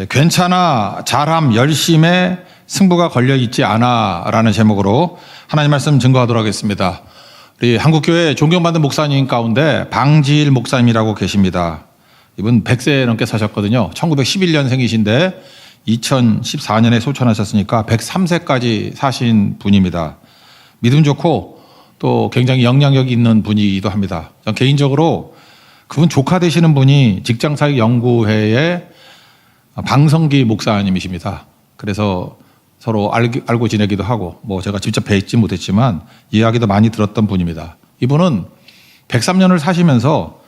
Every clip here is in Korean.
괜찮아, 잘함, 열심에 승부가 걸려있지 않아 라는 제목으로 하나님 말씀 증거하도록 하겠습니다. 우리 한국교회 존경받는 목사님 가운데 방지일 목사님이라고 계십니다. 이분 100세 넘게 사셨거든요. 1911년생이신데 2014년에 소천하셨으니까 103세까지 사신 분입니다. 믿음 좋고 또 굉장히 영향력 있는 분이기도 합니다. 전 개인적으로 그분 조카 되시는 분이 직장사역연구회의 방성기 목사님이십니다. 그래서 서로 알고 지내기도 하고 뭐 제가 직접 뵙지 못했지만 이야기도 많이 들었던 분입니다. 이분은 103년을 사시면서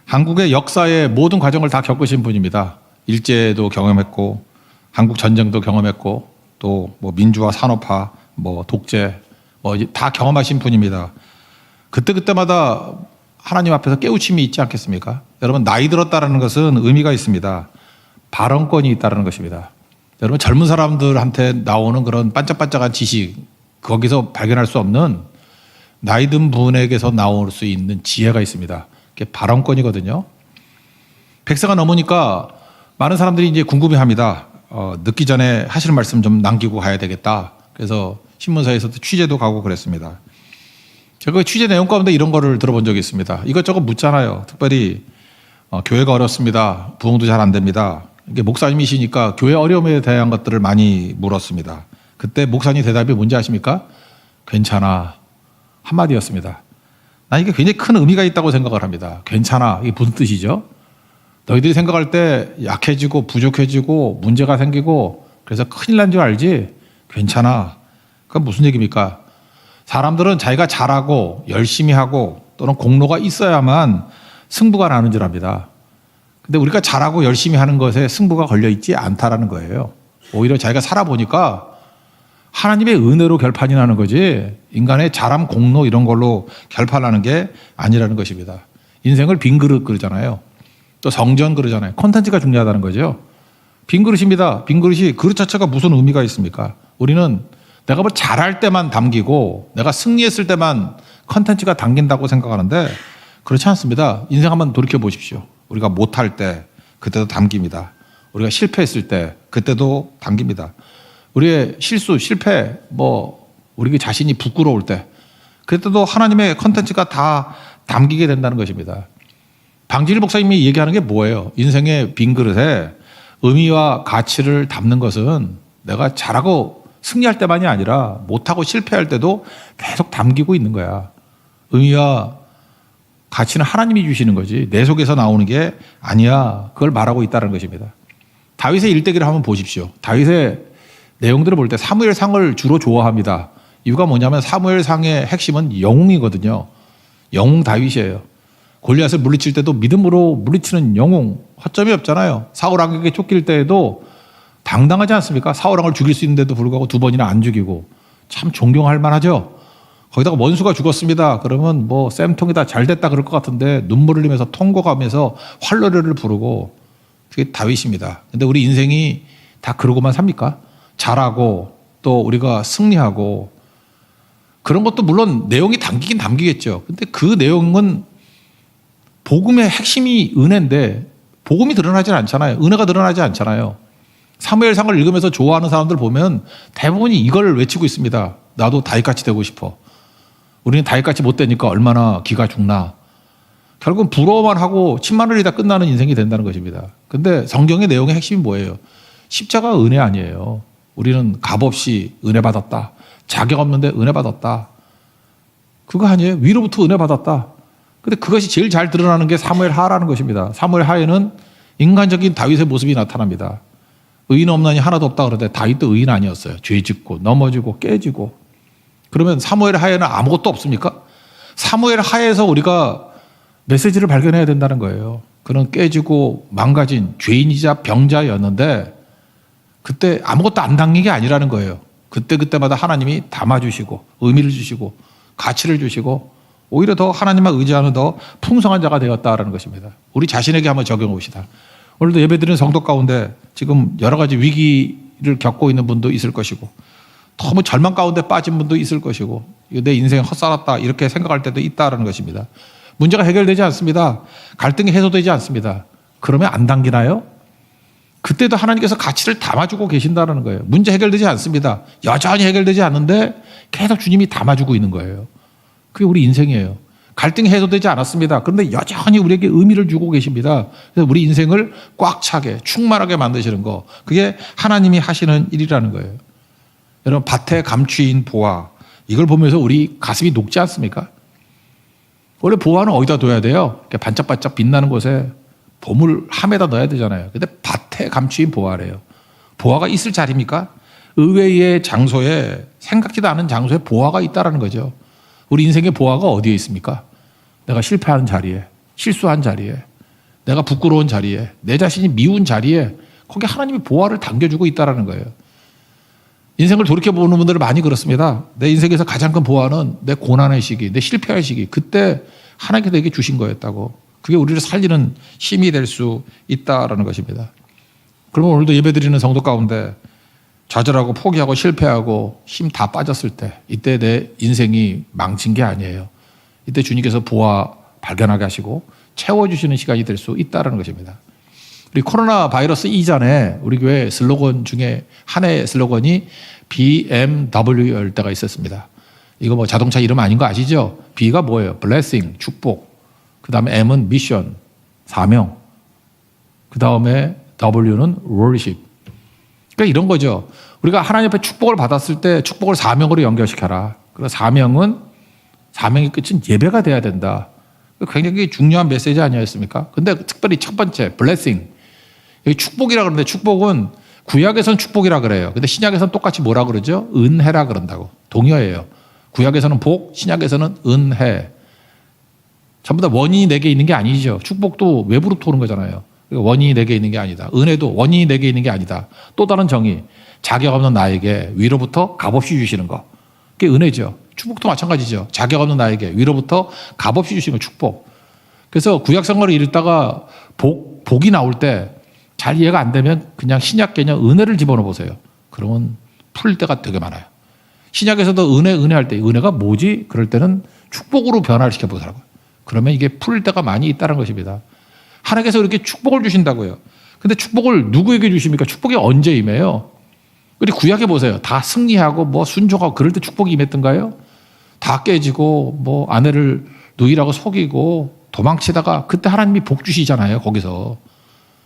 한국의 역사의 모든 과정을 다 겪으신 분입니다. 일제도 경험했고 한국 전쟁도 경험했고 또 뭐 민주화 산업화 뭐 독재 뭐 다 경험하신 분입니다. 그때마다 하나님 앞에서 깨우침이 있지 않겠습니까? 여러분, 나이 들었다는 것은 의미가 있습니다. 발언권이 있다는 것입니다. 여러분, 젊은 사람들한테 나오는 그런 반짝반짝한 지식, 거기서 발견할 수 없는 나이 든 분에게서 나올 수 있는 지혜가 있습니다. 그게 발언권이거든요. 100세가 넘으니까 많은 사람들이 이제 궁금해합니다. 늦기 전에 하시는 말씀 좀 남기고 가야 되겠다. 그래서 신문사에서도 취재도 가고 그랬습니다. 제가 취재 내용 가운데 이런 거를 들어본 적이 있습니다. 이것저것 묻잖아요. 특별히 교회가 어렵습니다. 부흥도 잘 안 됩니다. 이게 목사님이시니까 교회 어려움에 대한 것들을 많이 물었습니다. 그때 목사님 대답이 뭔지 아십니까? 괜찮아. 한마디였습니다. 난 이게 굉장히 큰 의미가 있다고 생각을 합니다. 괜찮아. 이게 무슨 뜻이죠? 너희들이 생각할 때 약해지고 부족해지고 문제가 생기고 그래서 큰일 난 줄 알지? 괜찮아. 그건 무슨 얘기입니까? 사람들은 자기가 잘하고 열심히 하고 또는 공로가 있어야만 승부가 나는 줄 압니다. 근데 우리가 잘하고 열심히 하는 것에 승부가 걸려있지 않다라는 거예요. 오히려 자기가 살아보니까 하나님의 은혜로 결판이 나는 거지 인간의 잘함 공로 이런 걸로 결판나는 게 아니라는 것입니다. 인생을 빈 그릇 그러잖아요. 또 성전 그러잖아요. 콘텐츠가 중요하다는 거죠. 빈 그릇입니다. 빈 그릇이 그릇 자체가 무슨 의미가 있습니까? 우리는 내가 뭐 잘할 때만 담기고 내가 승리했을 때만 컨텐츠가 담긴다고 생각하는데 그렇지 않습니다. 인생 한번 돌이켜 보십시오. 우리가 못할 때 그때도 담깁니다. 우리가 실패했을 때 그때도 담깁니다. 우리의 실수, 실패, 뭐 우리 자신이 부끄러울 때 그때도 하나님의 컨텐츠가 다 담기게 된다는 것입니다. 방지일 목사님이 얘기하는 게 뭐예요? 인생의 빈 그릇에 의미와 가치를 담는 것은 내가 잘하고 승리할 때만이 아니라 못하고 실패할 때도 계속 담기고 있는 거야. 의미와 가치는 하나님이 주시는 거지 내 속에서 나오는 게 아니야. 그걸 말하고 있다는 것입니다. 다윗의 일대기를 한번 보십시오. 다윗의 내용들을 볼 때 사무엘상을 주로 좋아합니다. 이유가 뭐냐면 사무엘상의 핵심은 영웅이거든요. 영웅 다윗이에요. 골리앗을 물리칠 때도 믿음으로 물리치는 영웅, 허점이 없잖아요. 사울 왕에게 쫓길 때에도 당당하지 않습니까? 사울 왕을 죽일 수 있는데도 불구하고 2번이나 안 죽이고 참 존경할 만하죠. 거기다가 원수가 죽었습니다. 그러면 뭐 쌤통이다 잘 됐다 그럴 것 같은데 눈물을 흘리면서 통곡하면서 활노래를 부르고 그게 다윗입니다. 근데 우리 인생이 다 그러고만 삽니까? 잘하고 또 우리가 승리하고 그런 것도 물론 내용이 담기긴 담기겠죠. 근데 그 내용은 복음의 핵심이 은혜인데 복음이 드러나지 않잖아요. 은혜가 드러나지 않잖아요. 사무엘상을 읽으면서 좋아하는 사람들 보면 대부분이 이걸 외치고 있습니다. 나도 다윗같이 되고 싶어. 우리는 다윗같이 못 되니까 얼마나 기가 죽나. 결국은 부러워만 하고 침만 흘리다 끝나는 인생이 된다는 것입니다. 근데 성경의 내용의 핵심이 뭐예요? 십자가 은혜 아니에요. 우리는 값없이 은혜 받았다. 자격 없는데 은혜 받았다. 그거 아니에요. 위로부터 은혜 받았다. 근데 그것이 제일 잘 드러나는 게 사무엘 하라는 것입니다. 사무엘 하에는 인간적인 다윗의 모습이 나타납니다. 의인 없나니 하나도 없다 그러는데 다윗도 의인 아니었어요. 죄 짓고 넘어지고 깨지고. 그러면 사무엘 하에는 아무것도 없습니까? 사무엘 하에서 우리가 메시지를 발견해야 된다는 거예요. 그는 깨지고 망가진 죄인이자 병자였는데 그때 아무것도 안 담긴 게 아니라는 거예요. 그때마다 하나님이 담아주시고 의미를 주시고 가치를 주시고 오히려 더 하나님만 의지하는 더 풍성한 자가 되었다라는 것입니다. 우리 자신에게 한번 적용해 봅시다. 오늘도 예배드리는 성도 가운데 지금 여러 가지 위기를 겪고 있는 분도 있을 것이고 너무 절망 가운데 빠진 분도 있을 것이고 내 인생 헛살았다 이렇게 생각할 때도 있다라는 것입니다. 문제가 해결되지 않습니다. 갈등이 해소되지 않습니다. 그러면 안 당기나요? 그때도 하나님께서 가치를 담아주고 계신다는 거예요. 문제 해결되지 않습니다. 여전히 해결되지 않는데 계속 주님이 담아주고 있는 거예요. 그게 우리 인생이에요. 갈등이 해소되지 않았습니다. 그런데 여전히 우리에게 의미를 주고 계십니다. 그래서 우리 인생을 꽉 차게 충만하게 만드시는 거, 그게 하나님이 하시는 일이라는 거예요. 여러분, 밭에 감추인 보화, 이걸 보면서 우리 가슴이 녹지 않습니까? 원래 보화는 어디다 둬야 돼요? 반짝반짝 빛나는 곳에 보물 함에다 넣어야 되잖아요. 근데 밭에 감추인 보화래요. 보화가 있을 자리입니까? 의외의 장소에, 생각지도 않은 장소에 보화가 있다는 거죠. 우리 인생의 보화가 어디에 있습니까? 내가 실패한 자리에, 실수한 자리에, 내가 부끄러운 자리에, 내 자신이 미운 자리에, 거기 하나님이 보화를 당겨주고 있다는 거예요. 인생을 돌이켜보는 분들은 많이 그렇습니다. 내 인생에서 가장 큰 보화는 내 고난의 시기, 내 실패의 시기, 그때 하나님께서 내게 주신 거였다고. 그게 우리를 살리는 힘이 될 수 있다는 것입니다. 그러면 오늘도 예배드리는 성도 가운데 좌절하고 포기하고 실패하고 힘 다 빠졌을 때, 이때 내 인생이 망친 게 아니에요. 이때 주님께서 보화 발견하게 하시고 채워주시는 시간이 될 수 있다는 것입니다. 우리 코로나 바이러스 이전에 우리 교회 슬로건 중에 한 해의 슬로건이 BMW일 때가 있었습니다. 이거 뭐 자동차 이름 아닌 거 아시죠? B가 뭐예요? 블레싱, 축복. 그 다음에 M은 미션, 사명. 그 다음에 W는 worship. 그러니까 이런 거죠. 우리가 하나님 앞에 축복을 받았을 때 축복을 사명으로 연결시켜라. 그래서 사명의 끝은 예배가 돼야 된다. 굉장히 중요한 메시지 아니었습니까? 근데 특별히 첫 번째, blessing. 여기 축복이라 그러는데 축복은 구약에서는 축복이라 그래요. 근데 신약에서는 똑같이 뭐라 그러죠? 은혜라 그런다고. 동의어예요. 구약에서는 복, 신약에서는 은혜. 전부 다 원인이 내게 있는 게 아니죠. 축복도 외부로부터 오는 거잖아요. 원인이 내게 있는 게 아니다. 은혜도 원인이 내게 있는 게 아니다. 또 다른 정의, 자격 없는 나에게 위로부터 값없이 주시는 거. 그게 은혜죠. 축복도 마찬가지죠. 자격 없는 나에게 위로부터 값없이 주시는 거, 축복. 그래서 구약 성경을 읽다가 복이 나올 때 잘 이해가 안 되면 그냥 신약 개념 은혜를 집어넣어 보세요. 그러면 풀릴 때가 되게 많아요. 신약에서도 은혜 할 때 은혜가 뭐지? 그럴 때는 축복으로 변화를 시켜보더라고요. 그러면 이게 풀릴 때가 많이 있다는 것입니다. 하나님께서 이렇게 축복을 주신다고요. 근데 축복을 누구에게 주십니까? 축복이 언제 임해요? 우리 구약에 보세요. 다 승리하고 뭐 순종하고 그럴 때 축복이 임했던가요? 다 깨지고 뭐 아내를 누이라고 속이고 도망치다가 그때 하나님이 복 주시잖아요. 거기서.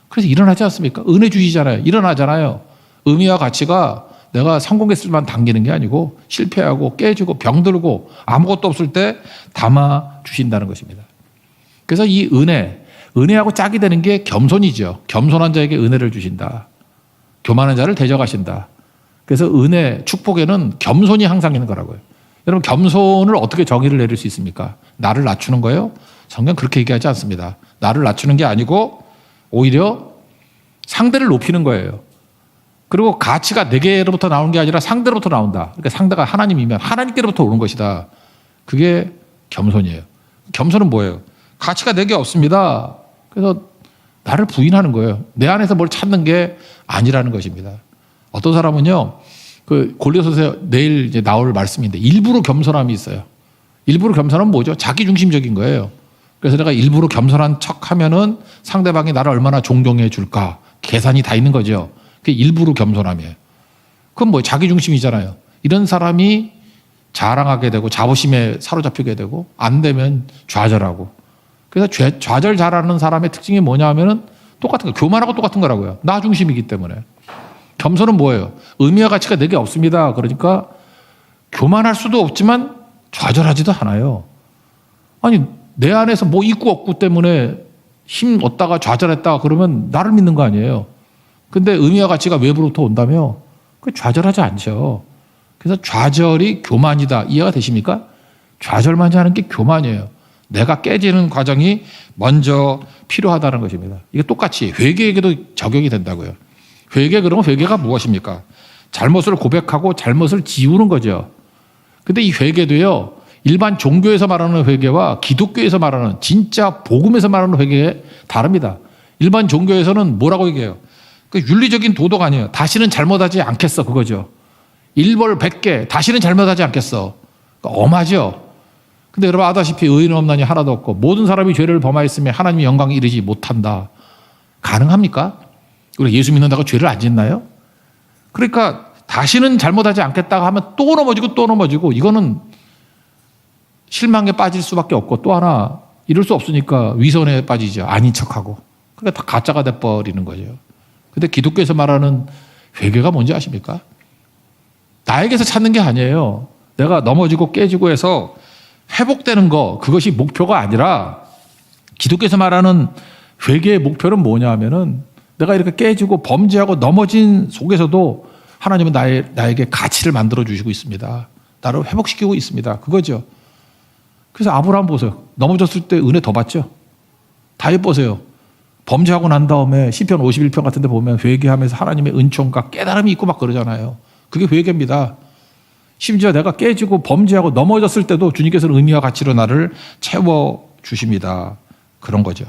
그래서 일어나지 않습니까? 은혜 주시잖아요. 일어나잖아요. 의미와 가치가 내가 성공했을 만 당기는 게 아니고 실패하고 깨지고 병들고 아무것도 없을 때 담아 주신다는 것입니다. 그래서 이 은혜하고 짝이 되는 게 겸손이죠. 겸손한 자에게 은혜를 주신다. 교만한 자를 대적하신다. 그래서 은혜, 축복에는 겸손이 항상 있는 거라고요. 여러분, 겸손을 어떻게 정의를 내릴 수 있습니까? 나를 낮추는 거예요? 성경 그렇게 얘기하지 않습니다. 나를 낮추는 게 아니고 오히려 상대를 높이는 거예요. 그리고 가치가 내게로부터 나오는 게 아니라 상대로부터 나온다. 그러니까 상대가 하나님이면 하나님께로부터 오는 것이다. 그게 겸손이에요. 겸손은 뭐예요? 가치가 내게 없습니다. 그래서 나를 부인하는 거예요. 내 안에서 뭘 찾는 게 아니라는 것입니다. 어떤 사람은요, 그 골리앗에서 내일 이제 나올 말씀인데 일부러 겸손함이 있어요. 일부러 겸손함은 뭐죠? 자기 중심적인 거예요. 그래서 내가 일부러 겸손한 척 하면은 상대방이 나를 얼마나 존경해 줄까? 계산이 다 있는 거죠. 그게 일부러 겸손함이에요. 그건 뭐 자기 중심이잖아요. 이런 사람이 자랑하게 되고 자부심에 사로잡히게 되고 안 되면 좌절하고. 그래서 좌절 잘하는 사람의 특징이 뭐냐 하면은 똑같은 거, 교만하고 똑같은 거라고요. 나 중심이기 때문에. 겸손은 뭐예요? 의미와 가치가 내게 없습니다. 그러니까 교만할 수도 없지만 좌절하지도 않아요. 아니, 내 안에서 뭐 있고 없고 때문에 힘 얻다가 좌절했다 그러면 나를 믿는 거 아니에요. 근데 의미와 가치가 외부로부터 온다며 그 좌절하지 않죠. 그래서 좌절이 교만이다. 이해가 되십니까? 좌절만 하는 게 교만이에요. 내가 깨지는 과정이 먼저 필요하다는 것입니다. 이게 똑같이 회개에게도 적용이 된다고요. 그러면 회개가 무엇입니까? 잘못을 고백하고 잘못을 지우는 거죠. 근데 이 회개도요, 일반 종교에서 말하는 회개와 기독교에서 말하는 진짜 복음에서 말하는 회개에 다릅니다. 일반 종교에서는 뭐라고 얘기해요? 그 윤리적인 도덕 아니에요. 다시는 잘못하지 않겠어. 그거죠. 일벌 100개, 다시는 잘못하지 않겠어. 그러니까 엄하죠. 근데 여러분 아다시피 의인 없나니 하나도 없고 모든 사람이 죄를 범하였으며 하나님의 영광에 이르지 못한다. 가능합니까? 우리 예수 믿는다고 죄를 안 짓나요? 그러니까 다시는 잘못하지 않겠다고 하면 또 넘어지고 또 넘어지고, 이거는 실망에 빠질 수밖에 없고, 또 하나 이럴 수 없으니까 위선에 빠지죠. 아닌 척하고. 그러니까 다 가짜가 돼버리는 거죠. 근데 기독교에서 말하는 회개가 뭔지 아십니까? 나에게서 찾는 게 아니에요. 내가 넘어지고 깨지고 해서 회복되는 거, 그것이 목표가 아니라, 기독교에서 말하는 회개의 목표는 뭐냐 하면은, 내가 이렇게 깨지고 범죄하고 넘어진 속에서도 하나님은 나에게 가치를 만들어 주시고 있습니다. 나를 회복시키고 있습니다. 그거죠. 그래서 아브라함 보세요. 넘어졌을 때 은혜 더 받죠. 다윗 보세요. 범죄하고 난 다음에 시편 51편 같은 데 보면 회개하면서 하나님의 은총과 깨달음이 있고 막 그러잖아요. 그게 회개입니다. 심지어 내가 깨지고 범죄하고 넘어졌을 때도 주님께서는 의미와 가치로 나를 채워주십니다. 그런 거죠.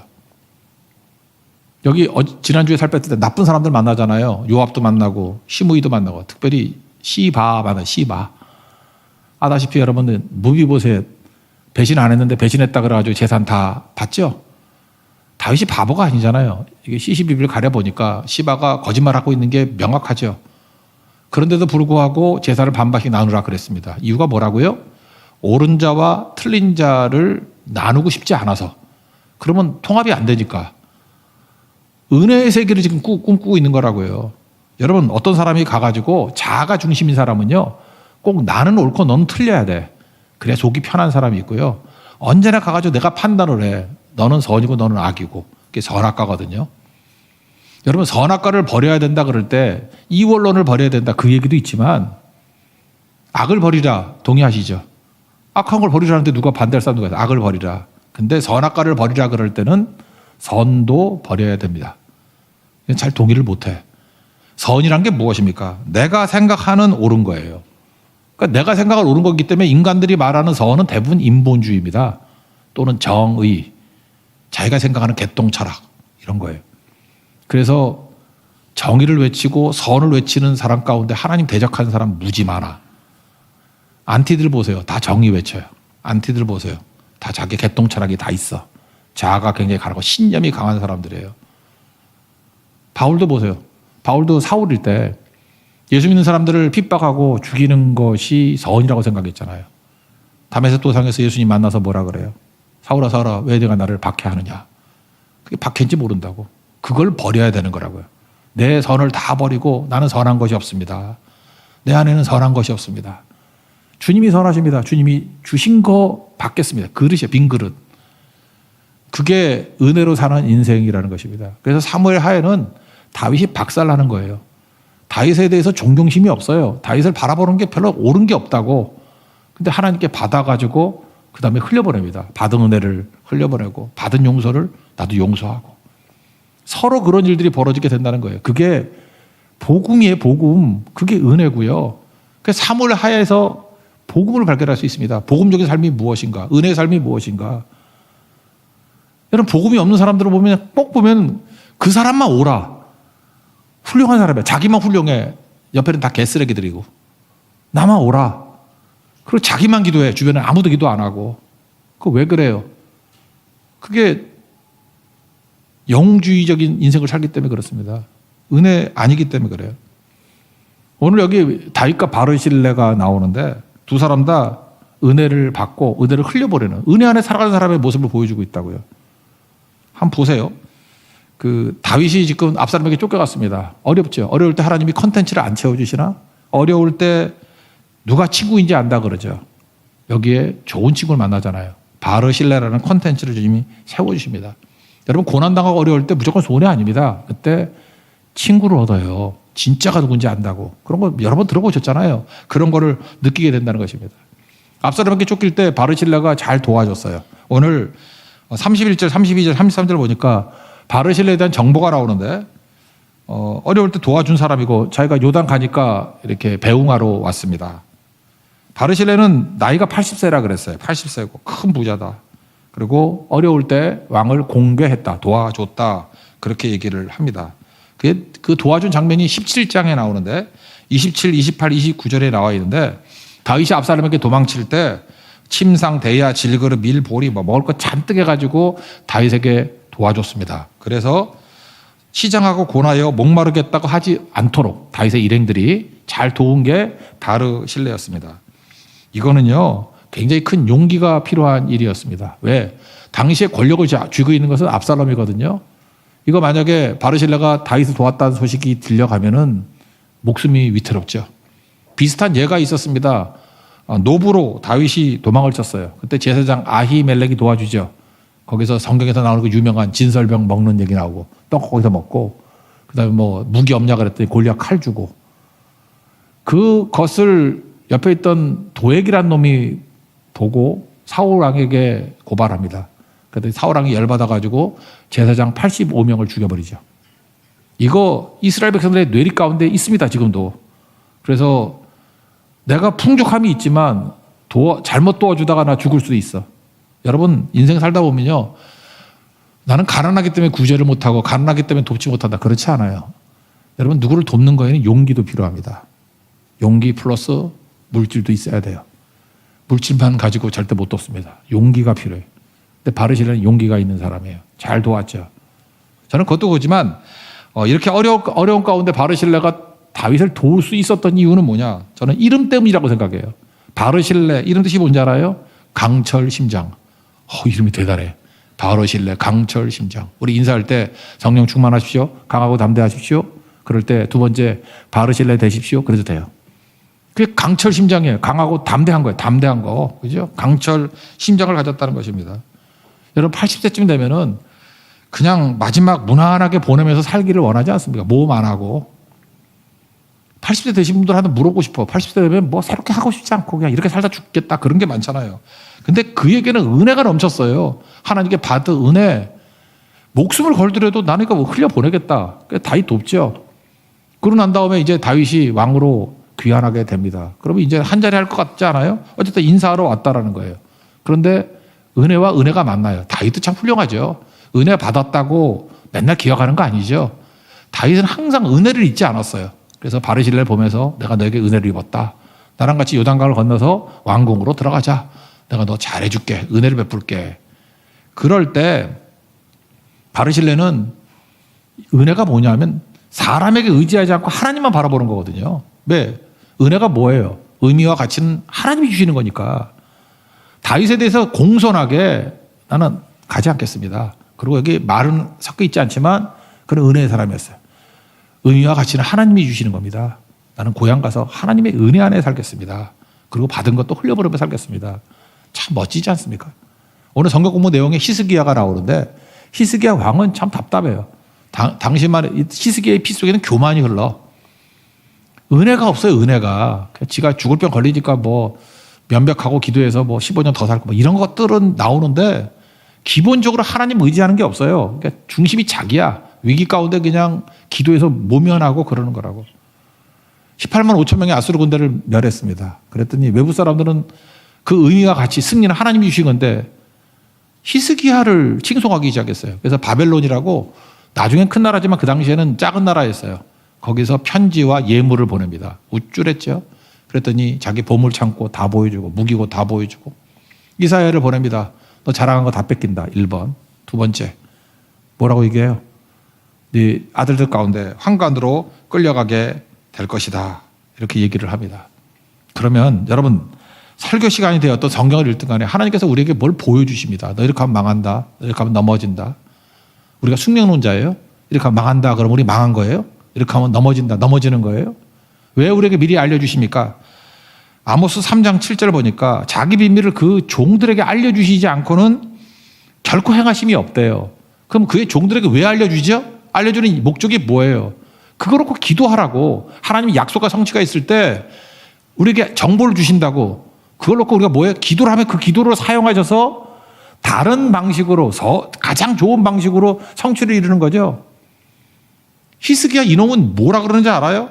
여기 지난주에 살 뺐을 때 나쁜 사람들 만나잖아요. 요압도 만나고 시므이도 만나고, 특별히 시바 만나요. 시바. 아다시피 여러분들 무비보셋 배신 안 했는데 배신했다 그래가지고 재산 다 받죠. 다윗이 바보가 아니잖아요. 이게 시시비비를 가려보니까 시바가 거짓말하고 있는 게 명확하죠. 그런데도 불구하고 재산을 반반씩 나누라 그랬습니다. 이유가 뭐라고요? 옳은 자와 틀린 자를 나누고 싶지 않아서. 그러면 통합이 안 되니까. 은혜의 세계를 지금 꿈꾸고 있는 거라고요. 여러분, 어떤 사람이 가가지고 자아가 중심인 사람은요, 꼭 나는 옳고 너는 틀려야 돼. 그래야 속이 편한 사람이 있고요. 언제나 가가지고 내가 판단을 해. 너는 선이고 너는 악이고. 그게 선악과거든요. 여러분, 선악과를 버려야 된다 그럴 때 이원론을 버려야 된다, 그 얘기도 있지만, 악을 버리라 동의하시죠? 악한 걸 버리라는데 누가 반대할 사람 누가 있어요? 악을 버리라. 근데 선악과를 버리라 그럴 때는 선도 버려야 됩니다. 잘 동의를 못해. 선이란 게 무엇입니까? 내가 생각하는 옳은 거예요. 그러니까 내가 생각할 옳은 거기 때문에 인간들이 말하는 선은 대부분 인본주의입니다. 또는 정의, 자기가 생각하는 개똥 철학, 이런 거예요. 그래서 정의를 외치고 선을 외치는 사람 가운데 하나님 대적하는 사람 무지 많아. 안티들 보세요. 다 정의 외쳐요. 안티들 보세요. 다 자기 개똥 철학이 다 있어. 자아가 굉장히 강하고 신념이 강한 사람들이에요. 바울도 보세요. 바울도 사울일 때 예수 믿는 사람들을 핍박하고 죽이는 것이 선이라고 생각했잖아요. 다메섹 도상에서 예수님 만나서 뭐라 그래요? 사울아 사울아 왜 내가 나를 박해하느냐. 그게 박해인지 모른다고. 그걸 버려야 되는 거라고요. 내 선을 다 버리고 나는 선한 것이 없습니다. 내 안에는 선한 것이 없습니다. 주님이 선하십니다. 주님이 주신 거 받겠습니다. 그릇이에요. 빈 그릇. 그게 은혜로 사는 인생이라는 것입니다. 그래서 사무엘 하에는 다윗이 박살나는 거예요. 다윗에 대해서 존경심이 없어요. 다윗을 바라보는 게 별로 옳은 게 없다고. 근데 하나님께 받아가지고 그 다음에 흘려보냅니다. 받은 은혜를 흘려보내고 받은 용서를 나도 용서하고. 서로 그런 일들이 벌어지게 된다는 거예요. 그게 복음이에요. 복음. 그게 은혜고요. 그래서 사무엘 하에서 복음을 발견할 수 있습니다. 복음적인 삶이 무엇인가? 은혜의 삶이 무엇인가? 여러분, 복음이 없는 사람들을 보면 꼭 보면 그 사람만 오라. 훌륭한 사람이야. 자기만 훌륭해. 옆에는 다 개쓰레기들이고. 나만 오라. 그리고 자기만 기도해. 주변에 아무도 기도 안 하고. 그거 왜 그래요? 그게 영주의적인 인생을 살기 때문에 그렇습니다. 은혜 아니기 때문에 그래요. 오늘 여기 다윗과 바르실레가 나오는데 두 사람 다 은혜를 받고 은혜를 흘려버리는, 은혜 안에 살아가는 사람의 모습을 보여주고 있다고요. 한번 보세요. 그 다윗이 지금 압살롬에게 쫓겨갔습니다. 어렵죠. 어려울 때 하나님이 컨텐츠를 안 채워주시나? 어려울 때 누가 친구인지 안다 그러죠. 여기에 좋은 친구를 만나잖아요. 바르실레라는 컨텐츠를 주님이 세워주십니다. 여러분, 고난당하고 어려울 때 무조건 손해 아닙니다. 그때 친구를 얻어요. 진짜가 누군지 안다고. 그런 거 여러 번 들어보셨잖아요. 그런 거를 느끼게 된다는 것입니다. 압살롬에게 쫓길 때 바르실레가 잘 도와줬어요. 오늘 31절, 32절, 33절 보니까 바르실레에 대한 정보가 나오는데, 어려울 때 도와준 사람이고 자기가 요단 가니까 이렇게 배웅하러 왔습니다. 바르실레는 나이가 80세라 그랬어요. 80세고 큰 부자다. 그리고 어려울 때 왕을 공개했다, 도와줬다, 그렇게 얘기를 합니다. 그 도와준 장면이 17장에 나오는데 27, 28, 29절에 나와 있는데, 다윗이 압살롬에게 도망칠 때 침상, 대야, 질그릇, 밀, 보리 먹을 거 잔뜩 해가지고 다윗에게 도와줬습니다. 그래서 시장하고 고나여 목마르겠다고 하지 않도록 다윗의 일행들이 잘 도운 게 바르실레였습니다. 이거는요 굉장히 큰 용기가 필요한 일이었습니다. 왜? 당시에 권력을 쥐고 있는 것은 압살롬이거든요. 이거 만약에 바르실레가 다윗을 도왔다는 소식이 들려가면은 목숨이 위태롭죠. 비슷한 예가 있었습니다. 노브로 다윗이 도망을 쳤어요. 그때 제사장 아히멜렉이 도와주죠. 거기서 성경에서 나오는 그 유명한 진설병 먹는 얘기 나오고 떡 거기서 먹고 그다음에 뭐 무기 없냐 그랬더니 골리앗 칼 주고 그것을 옆에 있던 도액이란 놈이 보고 사울왕에게 고발합니다. 그랬더니 사울왕이 열받아가지고 제사장 85명을 죽여버리죠. 이거 이스라엘 백성들의 뇌리 가운데 있습니다. 지금도. 그래서 내가 풍족함이 있지만 잘못 도와주다가 나 죽을 수도 있어. 여러분 인생 살다 보면요. 나는 가난하기 때문에 구제를 못하고 가난하기 때문에 돕지 못한다. 그렇지 않아요. 여러분 누구를 돕는 거에는 용기도 필요합니다. 용기 플러스 물질도 있어야 돼요. 물질만 가지고 절대 못 돕습니다. 용기가 필요해요. 근데 바르실레는 용기가 있는 사람이에요. 잘 도왔죠. 저는 그것도 보지만 이렇게 어려운 가운데 바르실레가 다윗을 도울 수 있었던 이유는 뭐냐? 저는 이름 때문이라고 생각해요. 바르실레 이름 뜻이 뭔지 알아요? 강철 심장. 이름이 대단해. 바르실레 강철 심장. 우리 인사할 때 성령 충만하십시오. 강하고 담대하십시오. 그럴 때 두 번째 바르실레 되십시오. 그래도 돼요. 그게 강철 심장이에요. 강하고 담대한 거예요. 담대한 거. 그죠? 강철 심장을 가졌다는 것입니다. 여러분 80세쯤 되면은 그냥 마지막 무난하게 보내면서 살기를 원하지 않습니까? 모험 안 하고. 80세 되신 분들한테 물어보고 싶어. 80세 되면 뭐 새롭게 하고 싶지 않고 그냥 이렇게 살다 죽겠다. 그런 게 많잖아요. 근데 그에게는 은혜가 넘쳤어요. 하나님께 받은 은혜. 목숨을 걸더라도 나는 이거 흘려보내겠다. 다윗 돕죠. 그러고 난 다음에 이제 다윗이 왕으로 귀환하게 됩니다. 그러면 이제 한 자리 할 것 같지 않아요? 어쨌든 인사하러 왔다라는 거예요. 그런데 은혜와 은혜가 만나요. 다윗도 참 훌륭하죠. 은혜 받았다고 맨날 기억하는 거 아니죠. 다윗은 항상 은혜를 잊지 않았어요. 그래서 바르실레를 보면서 내가 너에게 은혜를 입었다. 나랑 같이 요단강을 건너서 왕궁으로 들어가자. 내가 너 잘해줄게. 은혜를 베풀게. 그럴 때 바르실레는 은혜가 뭐냐면 사람에게 의지하지 않고 하나님만 바라보는 거거든요. 왜? 은혜가 뭐예요? 의미와 가치는 하나님이 주시는 거니까. 다윗에 대해서 공손하게 나는 가지 않겠습니다. 그리고 여기 말은 섞여 있지 않지만 그런 은혜의 사람이었어요. 의미와 가치는 하나님이 주시는 겁니다. 나는 고향 가서 하나님의 은혜 안에 살겠습니다. 그리고 받은 것도 흘려버리며 살겠습니다. 참 멋지지 않습니까? 오늘 성경 공부 내용에 히스기야가 나오는데 히스기야 왕은 참 답답해요. 당시만 히스기야의 피 속에는 교만이 흘러. 은혜가 없어요. 은혜가. 지가 죽을 병 걸리니까 뭐 면벽하고 기도해서 뭐 15년 더 살고 뭐 이런 것들은 나오는데 기본적으로 하나님 의지하는 게 없어요. 그러니까 중심이 자기야. 위기 가운데 그냥 기도해서 모면하고 그러는 거라고. 18만 5천 명의 아수르 군대를 멸했습니다. 그랬더니 외부 사람들은 그 의미와 같이 승리는 하나님이 주신 건데 히스기야를 칭송하기 시작했어요. 그래서 바벨론이라고 나중엔 큰 나라지만 그 당시에는 작은 나라였어요. 거기서 편지와 예물을 보냅니다. 우쭐했죠. 그랬더니 자기 보물 창고 다 보여주고 무기고 다 보여주고 이사야를 보냅니다. 너 자랑한 거 다 뺏긴다. 1번. 두 번째. 뭐라고 얘기해요? 네 아들들 가운데 환관으로 끌려가게 될 것이다. 이렇게 얘기를 합니다. 그러면 여러분 설교 시간이 되었던 성경을 읽든 간에 하나님께서 우리에게 뭘 보여주십니다. 너 이렇게 하면 망한다. 너 이렇게 하면 넘어진다. 우리가 숙명론자예요? 이렇게 하면 망한다. 그럼 우리 망한 거예요? 이렇게 하면 넘어진다. 넘어지는 거예요? 왜 우리에게 미리 알려주십니까? 아모스 3장 7절 보니까 자기 비밀을 그 종들에게 알려주시지 않고는 결코 행하심이 없대요. 그럼 그의 종들에게 왜 알려주죠? 알려주는 목적이 뭐예요? 그거 놓고 기도하라고. 하나님이 약속과 성취가 있을 때 우리에게 정보를 주신다고. 그걸 놓고 우리가 뭐예요? 기도를 하면 그 기도를 사용하셔서 다른 방식으로 가장 좋은 방식으로 성취를 이루는 거죠. 히스기야 이놈은 뭐라 그러는지 알아요?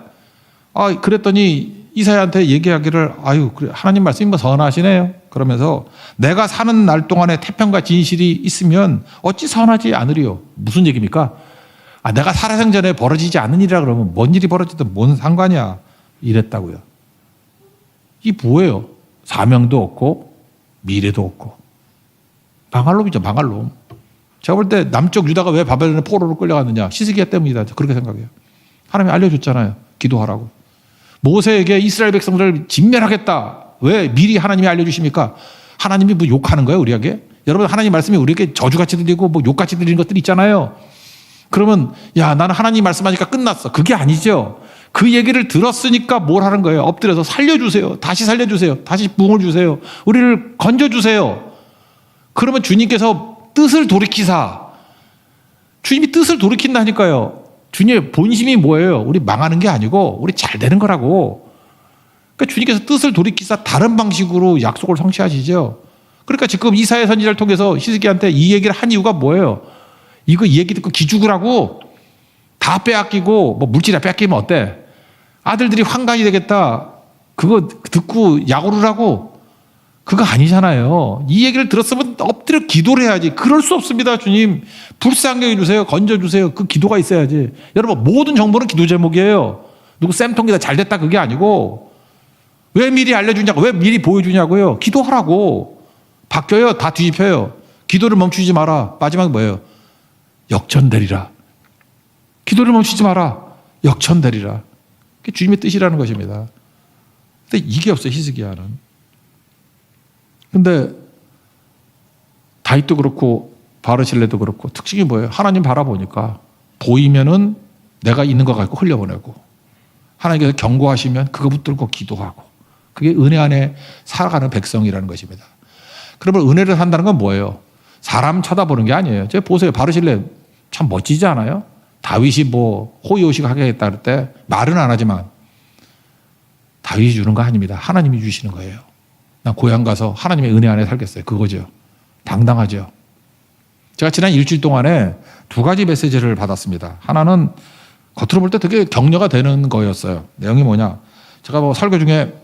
그랬더니 이사야한테 얘기하기를 그래, 하나님 말씀이 뭐 선하시네요. 그러면서 내가 사는 날 동안에 태평과 진실이 있으면 어찌 선하지 않으리요. 무슨 얘기입니까? 내가 살아생전에 벌어지지 않는 일이라 그러면 뭔 일이 벌어지든 뭔 상관이야. 이랬다고요. 이 뭐예요? 사명도 없고 미래도 없고 망할 놈이죠. 망할 놈. 제가 볼 때 남쪽 유다가 왜 바벨론의 포로로 끌려갔느냐? 히스기야 때문이다. 그렇게 생각해요. 하나님이 알려줬잖아요. 기도하라고. 모세에게 이스라엘 백성들을 진멸하겠다. 왜 미리 하나님이 알려주십니까? 하나님이 뭐 욕하는 거예요, 우리에게? 여러분, 하나님 말씀이 우리에게 저주같이 들리고 뭐 욕같이 들리는 것들이 있잖아요. 그러면 야, 나는 하나님 말씀하니까 끝났어. 그게 아니죠. 그 얘기를 들었으니까 뭘 하는 거예요? 엎드려서 살려주세요. 다시 살려주세요. 다시 부흥을 주세요. 우리를 건져주세요. 그러면 주님께서 뜻을 돌이키사. 주님이 뜻을 돌이킨다니까요. 주님의 본심이 뭐예요? 우리 망하는 게 아니고 우리 잘 되는 거라고. 그러니까 주님께서 뜻을 돌이키사 다른 방식으로 약속을 성취하시죠. 그러니까 지금 이사야 선지자를 통해서 히스기야한테 이 얘기를 한 이유가 뭐예요? 이거 이 얘기 듣고 기죽으라고? 다 빼앗기고 뭐 물질이 빼앗기면 어때? 아들들이 환관이 되겠다. 그거 듣고 약오르라고? 그거 아니잖아요. 이 얘기를 들었으면 엎드려 기도를 해야지. 그럴 수 없습니다. 주님 불쌍히 해주세요. 건져주세요. 그 기도가 있어야지. 여러분, 모든 정보는 기도 제목이에요. 누구 쌤통기다 잘됐다 그게 아니고, 왜 미리 알려주냐고, 왜 미리 보여주냐고요. 기도하라고. 바뀌어요. 다 뒤집혀요. 기도를 멈추지 마라. 마지막에 뭐예요? 역전되리라. 기도를 멈추지 마라. 역전되리라. 그게 주님의 뜻이라는 것입니다. 근데 이게 없어요, 히스기야는. 근데 다윗도 그렇고 바르실레도 그렇고 특징이 뭐예요? 하나님 바라보니까 보이면은 내가 있는 것 같고 흘려보내고, 하나님께서 경고하시면 그거 붙들고 기도하고, 그게 은혜 안에 살아가는 백성이라는 것입니다. 그러면 은혜를 산다는 건 뭐예요? 사람 쳐다보는 게 아니에요. 제가 보세요. 바르실레 참 멋지지 않아요? 다윗이 뭐 호의호식 하겠다 그럴 때 말은 안 하지만 다윗이 주는 거 아닙니다. 하나님이 주시는 거예요. 난 고향 가서 하나님의 은혜 안에 살겠어요. 그거죠. 당당하죠. 제가 지난 일주일 동안에 두 가지 메시지를 받았습니다. 하나는 겉으로 볼 때 되게 격려가 되는 거였어요. 내용이 뭐냐? 제가 뭐 설교 중에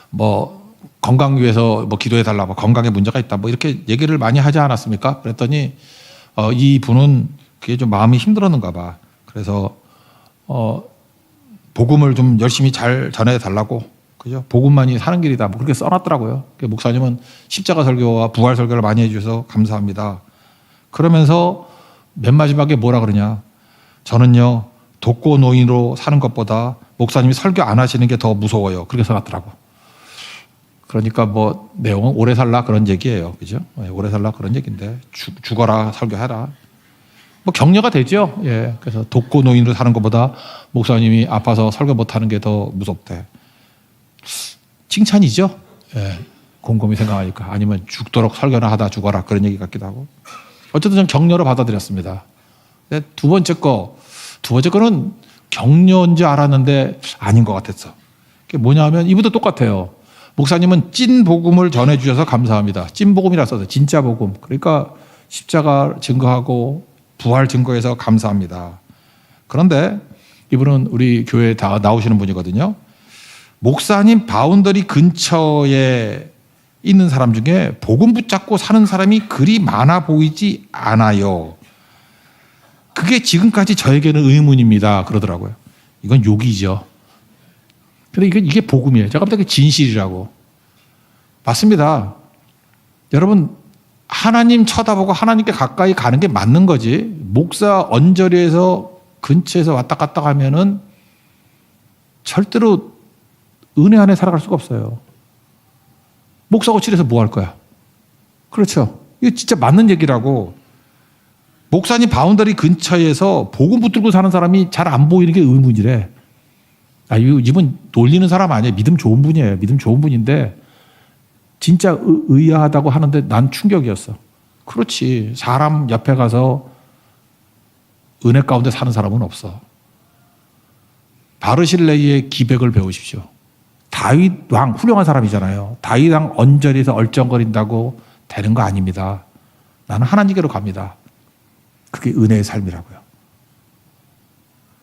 뭐 건강 위해서 뭐 기도해 달라, 뭐 건강에 문제가 있다, 뭐 이렇게 얘기를 많이 하지 않았습니까? 그랬더니 이 분은 그게 좀 마음이 힘들었는가 봐. 그래서 복음을 좀 열심히 잘 전해 달라고, 그죠? 복음만이 사는 길이다, 뭐 그렇게 써놨더라고요. 목사님은 십자가 설교와 부활 설교를 많이 해주셔서 감사합니다. 그러면서 맨 마지막에 뭐라 그러냐? 저는요 독거 노인으로 사는 것보다 목사님이 설교 안 하시는 게 더 무서워요. 그렇게 써놨더라고. 그러니까 뭐 내용은 오래 살라 그런 얘기예요, 그죠? 오래 살라 그런 얘기인데 죽어라 설교해라. 뭐 격려가 되죠. 예, 그래서 독거 노인으로 사는 것보다 목사님이 아파서 설교 못하는 게 더 무섭대. 칭찬이죠. 예, 곰곰이 생각하니까. 아니면 죽도록 설교나 하다 죽어라 그런 얘기 같기도 하고. 어쨌든 좀 격려로 받아들였습니다. 두 번째 거는 격려인 줄 알았는데 아닌 것 같았어. 그게 뭐냐면 이분도 똑같아요. 목사님은 찐 복음을 전해주셔서 감사합니다. 찐 복음이라 써서 진짜 복음. 그러니까 십자가 증거하고 부활 증거해서 감사합니다. 그런데 이분은 우리 교회에 다 나오시는 분이거든요. 목사님 바운더리 근처에 있는 사람 중에 복음 붙잡고 사는 사람이 그리 많아 보이지 않아요. 그게 지금까지 저에게는 의문입니다. 그러더라고요. 이건 욕이죠. 근데 이게 복음이에요. 제가 볼 때 그게 진실이라고. 맞습니다. 여러분, 하나님 쳐다보고 하나님께 가까이 가는 게 맞는 거지. 목사 언저리에서 근처에서 왔다 갔다 하면은 절대로 은혜 안에 살아갈 수가 없어요. 목사 거칠에서 뭐 할 거야? 그렇죠. 이거 진짜 맞는 얘기라고. 목사님 바운더리 근처에서 복음 붙들고 사는 사람이 잘 안 보이는 게 의문이래. 이분 놀리는 사람 아니에요. 믿음 좋은 분이에요. 믿음 좋은 분인데 진짜 의아하다고 하는데 난 충격이었어. 그렇지. 사람 옆에 가서 은혜 가운데 사는 사람은 없어. 바르실레이의 기백을 배우십시오. 다윗 왕 훌륭한 사람이잖아요. 다윗 왕 언저리에서 얼쩡거린다고 되는 거 아닙니다. 나는 하나님께로 갑니다. 그게 은혜의 삶이라고요.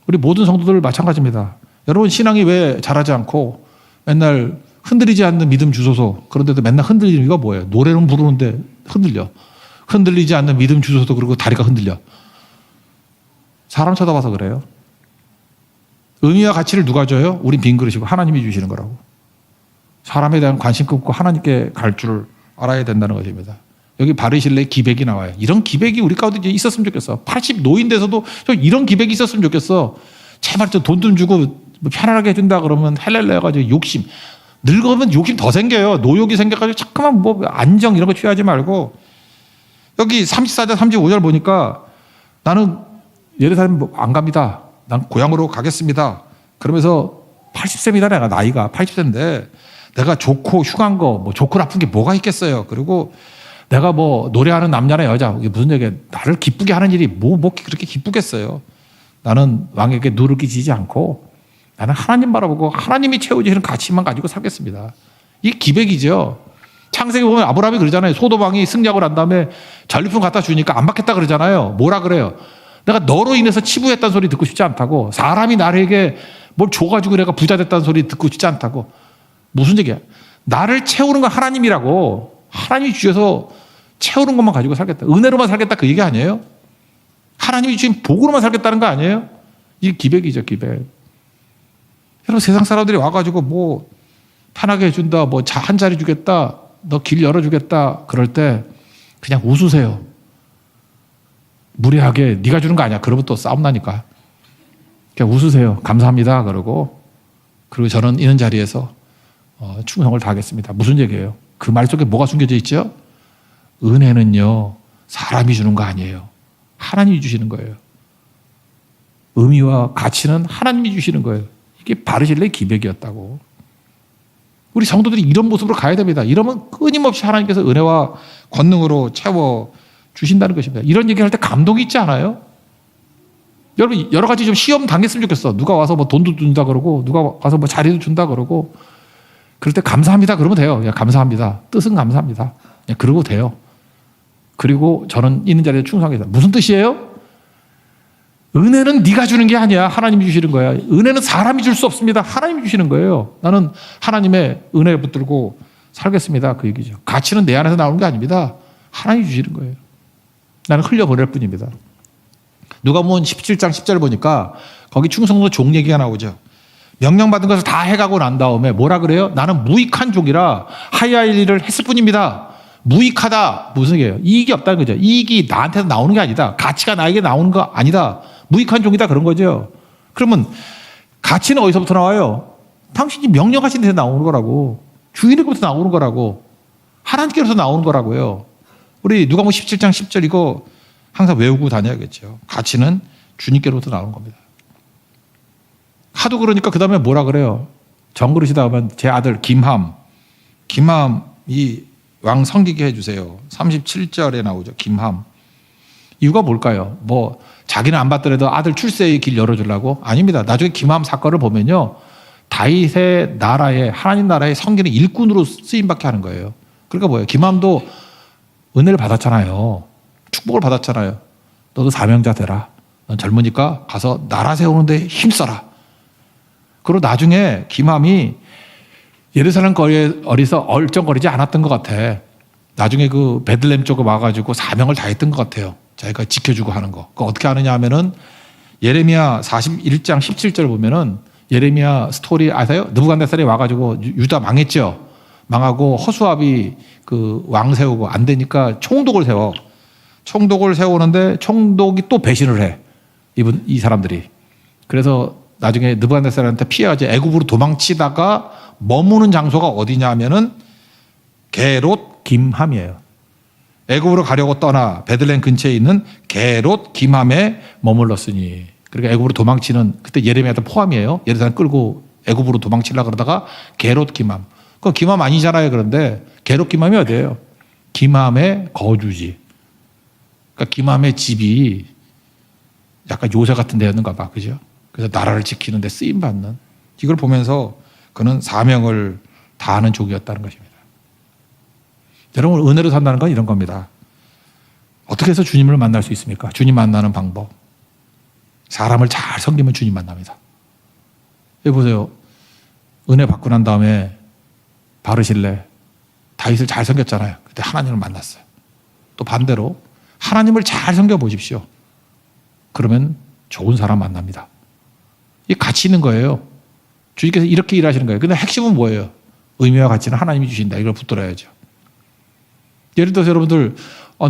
우리 모든 성도들 마찬가지입니다. 여러분 신앙이 왜 자라지 않고 맨날 흔들리지 않는 믿음 주소서, 그런데도 맨날 흔들리는 이유가 뭐예요? 노래는 부르는데 흔들려. 흔들리지 않는 믿음 주소서, 그리고 다리가 흔들려. 사람 쳐다봐서 그래요. 의미와 가치를 누가 줘요? 우린 빈 그릇이고 하나님이 주시는 거라고. 사람에 대한 관심 끊고 하나님께 갈 줄 알아야 된다는 것입니다. 여기 바르실레 기백이 나와요. 이런 기백이 우리 가운데 이제 있었으면 좋겠어. 80 노인 돼서도 이런 기백이 있었으면 좋겠어. 제발 돈 좀 주고 뭐 편안하게 해준다 그러면 헬렐레 해가지고 욕심. 늙으면 욕심 더 생겨요. 노욕이 생겨가지고 자꾸만 뭐 안정 이런 거 취하지 말고. 여기 34절 35절 보니까 나는 예루살렘 안 갑니다. 난 고향으로 가겠습니다. 그러면서 80세입니다. 내가 나이가 80세인데 내가 좋고 흉한 거 뭐 좋고 나쁜 게 뭐가 있겠어요. 그리고 내가 뭐 노래하는 남자나 여자 이게 무슨 얘기야. 나를 기쁘게 하는 일이 뭐 그렇게 기쁘겠어요. 나는 왕에게 누를 끼치지 않고 나는 하나님 바라보고 하나님이 채워주시는 가치만 가지고 살겠습니다. 이게 기백이죠. 창세기 보면 아브라함이 그러잖아요. 소돔왕이 승리하고 난 다음에 전리품 갖다 주니까 안 받겠다 그러잖아요. 뭐라 그래요? 내가 너로 인해서 치부했다는 소리 듣고 싶지 않다고. 사람이 나에게 뭘 줘가지고 내가 부자 됐다는 소리 듣고 싶지 않다고. 무슨 얘기야? 나를 채우는 건 하나님이라고. 하나님이 주셔서 채우는 것만 가지고 살겠다. 은혜로만 살겠다 그 얘기 아니에요? 하나님이 주신 복으로만 살겠다는 거 아니에요? 이게 기백이죠, 기백. 여러분 세상 사람들이 와가지고 뭐 편하게 해준다, 뭐 한 자리 주겠다, 너 길 열어주겠다 그럴 때 그냥 웃으세요. 무례하게 네가 주는 거 아니야. 그러면 또 싸움 나니까. 그냥 웃으세요. 감사합니다. 그러고 그리고 저는 이런 자리에서 충성을 다하겠습니다. 무슨 얘기예요? 그 말 속에 뭐가 숨겨져 있죠? 은혜는요 사람이 주는 거 아니에요. 하나님이 주시는 거예요. 의미와 가치는 하나님이 주시는 거예요. 이게 바르실레의 기백이었다고. 우리 성도들이 이런 모습으로 가야 됩니다. 이러면 끊임없이 하나님께서 은혜와 권능으로 채워 주신다는 것입니다. 이런 얘기할 때 감동이 있지 않아요? 여러분 여러 가지 좀 시험 당했으면 좋겠어. 누가 와서 뭐 돈도 준다 그러고 누가 와서 뭐 자리도 준다 그러고 그럴 때 감사합니다 그러면 돼요. 야, 감사합니다. 뜻은 감사합니다. 그러고 돼요. 그리고 저는 있는 자리에 충성하겠다. 무슨 뜻이에요? 은혜는 네가 주는 게 아니야. 하나님이 주시는 거야. 은혜는 사람이 줄 수 없습니다. 하나님이 주시는 거예요. 나는 하나님의 은혜에 붙들고 살겠습니다. 그 얘기죠. 가치는 내 안에서 나오는 게 아닙니다. 하나님이 주시는 거예요. 나는 흘려보낼 뿐입니다. 누가복음 17장 10절 보니까 거기 충성도 종 얘기가 나오죠. 명령받은 것을 다 해가고 난 다음에 뭐라 그래요? 나는 무익한 종이라 하야 할 일을 했을 뿐입니다. 무익하다. 무슨 얘기예요? 이익이 없다는 거죠. 이익이 나한테서 나오는 게 아니다. 가치가 나에게 나오는 거 아니다. 무익한 종이다 그런 거죠. 그러면 가치는 어디서부터 나와요? 당신이 명령하신 데서 나오는 거라고. 주인으로부터 나오는 거라고. 하나님께로서 나오는 거라고요. 우리 누가복음 17장 10절 이거 항상 외우고 다녀야겠죠. 가치는 주님께로부터 나오는 겁니다. 하도 그러니까 그 다음에 뭐라 그래요? 정그릇이다 하면 제 아들 김함이 왕 섬기게 해주세요. 37절에 나오죠. 김함. 이유가 뭘까요? 뭐 자기는 안 받더라도 아들 출세의 길 열어주려고? 아닙니다. 나중에 김함 사건을 보면요. 다윗의 나라에 하나님 나라에 섬기는 일꾼으로 쓰임받게 하는 거예요. 그러니까 뭐예요? 김함도 은혜를 받았잖아요. 축복을 받았잖아요. 너도 사명자 되라. 넌 젊으니까 가서 나라 세우는 데 힘써라. 그리고 나중에 김함이 예루살렘 거리에서 얼쩡거리지 않았던 것 같아. 나중에 그 베들레헴 쪽에 와가지고 사명을 다했던 것 같아요. 자기가 지켜주고 하는 거. 그거 어떻게 하느냐 하면은 예레미야 41장 17절 보면은 예레미야 스토리 아세요? 느부갓네살이 와가지고 유다 망했죠. 망하고 허수아비 그 왕 세우고 안 되니까 총독을 세워. 총독을 세우는데 총독이 또 배신을 해. 이 사람들이. 그래서 나중에 느부갓네살한테 피해가지고 애굽으로 도망치다가 머무는 장소가 어디냐 하면은 게롯 김함이에요. 애굽으로 가려고 떠나 베들레헴 근처에 있는 게롯 김함에 머물렀으니. 그러니까 애굽으로 도망치는 그때 예레미야도 포함이에요. 예루살렘 끌고 애굽으로 도망치려고 그러다가 게롯 김함. 그 김함 아니잖아요. 그런데 게롯 김함이 어디예요? 김함의 거주지. 그러니까 김함의 집이 약간 요새 같은 데였는가 봐. 그죠? 그래서 나라를 지키는 데 쓰임 받는. 이걸 보면서 그는 사명을 다하는 족이었다는 것입니다. 여러분 은혜로 산다는 건 이런 겁니다. 어떻게 해서 주님을 만날 수 있습니까? 주님 만나는 방법. 사람을 잘 섬기면 주님 만납니다. 여기 보세요. 은혜 받고 난 다음에 바르실레 다윗을 잘 섬겼잖아요. 그때 하나님을 만났어요. 또 반대로 하나님을 잘 섬겨 보십시오. 그러면 좋은 사람 만납니다. 이 가치 있는 거예요. 주님께서 이렇게 일하시는 거예요. 근데 핵심은 뭐예요? 의미와 가치는 하나님이 주신다. 이걸 붙들어야죠. 예를 들어서 여러분들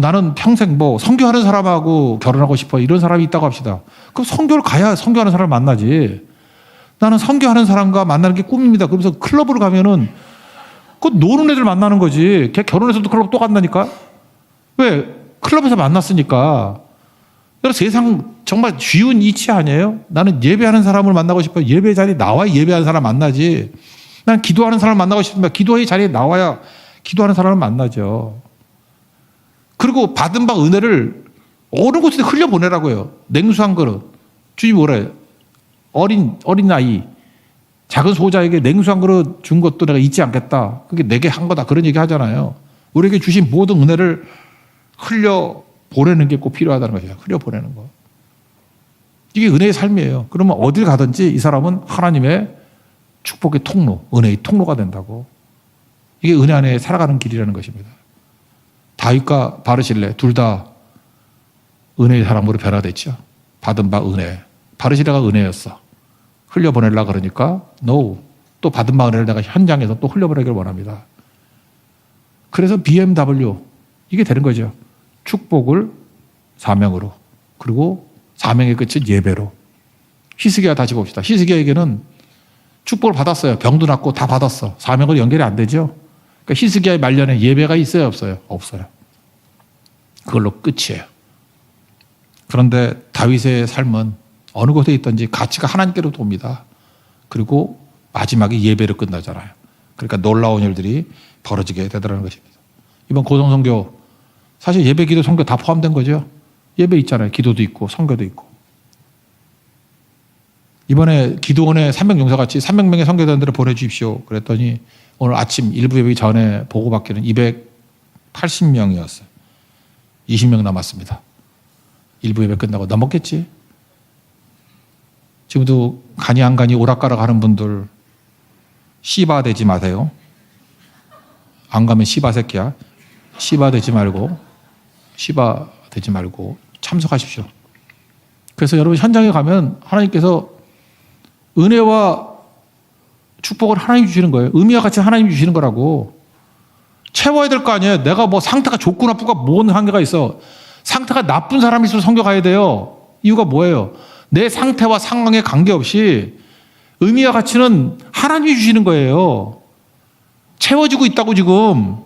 나는 평생 뭐 선교하는 사람하고 결혼하고 싶어 이런 사람이 있다고 합시다. 그럼 선교를 가야 선교하는 사람을 만나지. 나는 선교하는 사람과 만나는 게 꿈입니다. 그러면서 클럽으로 가면은 그 노는 애들 만나는 거지. 걔 결혼해서도 클럽 또 간다니까. 왜? 클럽에서 만났으니까. 그래서 세상 정말 쉬운 이치 아니에요? 나는 예배하는 사람을 만나고 싶어요. 예배 자리에 나와야 예배하는 사람 만나지. 난 기도하는 사람을 만나고 싶습니다. 기도의 자리에 나와야 기도하는 사람을 만나죠. 그리고 받은 바 은혜를 어느 곳에 흘려보내라고요. 냉수 한 그릇. 주님 뭐래? 어린 아이. 작은 소자에게 냉수 한 그릇 준 것도 내가 잊지 않겠다. 그게 내게 한 거다. 그런 얘기 하잖아요. 우리에게 주신 모든 은혜를 흘려보내는 게 꼭 필요하다는 거죠. 흘려보내는 거. 이게 은혜의 삶이에요. 그러면 어딜 가든지 이 사람은 하나님의 축복의 통로, 은혜의 통로가 된다고. 이게 은혜 안에 살아가는 길이라는 것입니다. 다윗과 바르실레 둘 다 은혜의 사람으로 변화됐죠. 받은 바 은혜. 바르실레가 은혜였어. 흘려보내려고 그러니까 no. 또 받은 바 은혜를 내가 현장에서 또 흘려보내기를 원합니다. 그래서 BMW 이게 되는 거죠. 축복을 사명으로, 그리고 사명의 끝은 예배로. 히스기야 다시 봅시다. 히스기야에게는 축복을 받았어요. 병도 낫고 다 받았어. 사명으로 연결이 안 되죠. 그러니까 히스기야의 말년에 예배가 있어요, 없어요? 없어요. 그걸로 끝이에요. 그런데 다윗의 삶은 어느 곳에 있든지 가치가 하나님께로 돕니다. 그리고 마지막에 예배로 끝나잖아요. 그러니까 놀라운 일들이 벌어지게 되더라는 것입니다. 이번 고성선교 사실 예배, 기도, 선교 다 포함된 거죠. 예배 있잖아요. 기도도 있고 선교도 있고. 이번에 기도원에 300용사 같이 300명의 선교단들을 보내주십시오. 그랬더니 오늘 아침 일부 예배 전에 보고받기는 280명이었어요. 20명 남았습니다. 일부 예배 끝나고 넘었겠지. 지금도 간이 안 간이 오락가락 하는 분들 씨바 되지 마세요. 안 가면 씨바 새끼야. 씨바 되지 말고 참석하십시오. 그래서 여러분 현장에 가면 하나님께서 은혜와 축복을 하나님 주시는 거예요. 의미와 같이 하나님 주시는 거라고. 채워야 될 거 아니에요. 내가 뭐 상태가 좋고 나쁘고 뭔 관계가 있어. 상태가 나쁜 사람이 있으면 선교 가야 돼요. 이유가 뭐예요? 내 상태와 상황에 관계없이 의미와 가치는 하나님이 주시는 거예요. 채워지고 있다고 지금.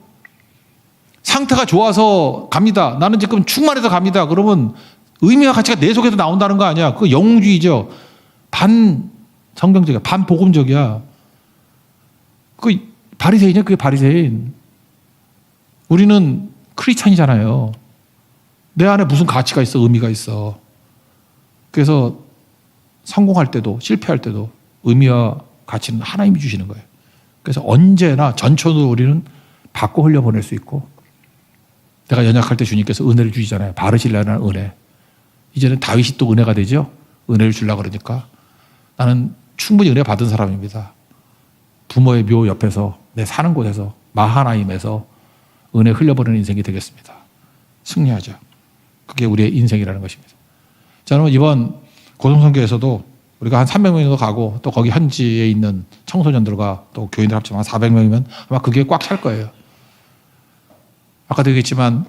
상태가 좋아서 갑니다. 나는 지금 충만해서 갑니다. 그러면 의미와 가치가 내 속에서 나온다는 거 아니야. 그거 영웅주의죠. 반성경적이야. 반복음적이야. 그 바리새인이야. 그게 바리새인. 우리는 크리스찬이잖아요. 내 안에 무슨 가치가 있어, 의미가 있어. 그래서 성공할 때도 실패할 때도 의미와 가치는 하나님이 주시는 거예요. 그래서 언제나 전천후로 우리는 받고 흘려보낼 수 있고, 내가 연약할 때 주님께서 은혜를 주시잖아요. 바르실레라는 은혜. 이제는 다윗이 또 은혜가 되죠. 은혜를 주려고 그러니까 나는 충분히 은혜 받은 사람입니다. 부모의 묘 옆에서 내 사는 곳에서 마하나임에서 은혜 흘려보내는 인생이 되겠습니다. 승리하죠. 그게 우리의 인생이라는 것입니다. 저는 이번 고성선교에서도 우리가 한 300명 정도 가고 또 거기 현지에 있는 청소년들과 또 교인들 합치면 한 400명이면 아마 그게 꽉 찰 거예요. 아까도 얘기했지만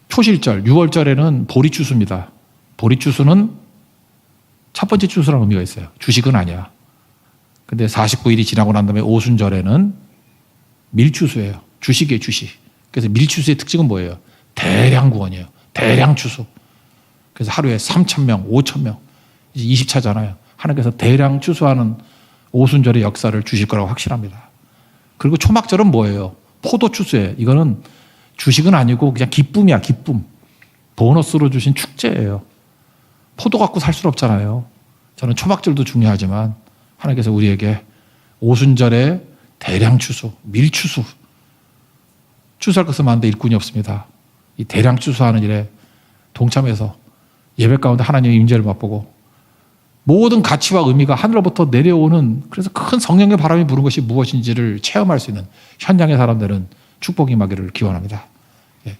초실절, 6월절에는 보리추수입니다. 보리추수는 첫 번째 추수라는 의미가 있어요. 주식은 아니야. 근데 49일이 지나고 난 다음에 오순절에는 밀추수예요. 주식이에요, 주식. 그래서 밀추수의 특징은 뭐예요? 대량 구원이에요. 대량 추수. 그래서 하루에 3,000명, 5,000명. 이제 20차잖아요. 하나님께서 대량 추수하는 오순절의 역사를 주실 거라고 확신합니다. 그리고 초막절은 뭐예요? 포도 추수예요. 이거는 주식은 아니고 그냥 기쁨이야, 기쁨. 보너스로 주신 축제예요. 포도 갖고 살 수는 없잖아요. 저는 초막절도 중요하지만 하나님께서 우리에게 오순절에 대량 추수, 밀추수. 추수할 것은 많은데 일꾼이 없습니다. 이 대량 추수하는 일에 동참해서 예배 가운데 하나님의 임재를 맛보고 모든 가치와 의미가 하늘로부터 내려오는, 그래서 큰 성령의 바람이 부는 것이 무엇인지를 체험할 수 있는 현장의 사람들은 축복이 임하기를 기원합니다.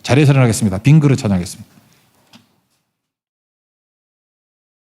자리에서 일어나겠습니다. 빈 그릇 찬양하겠습니다.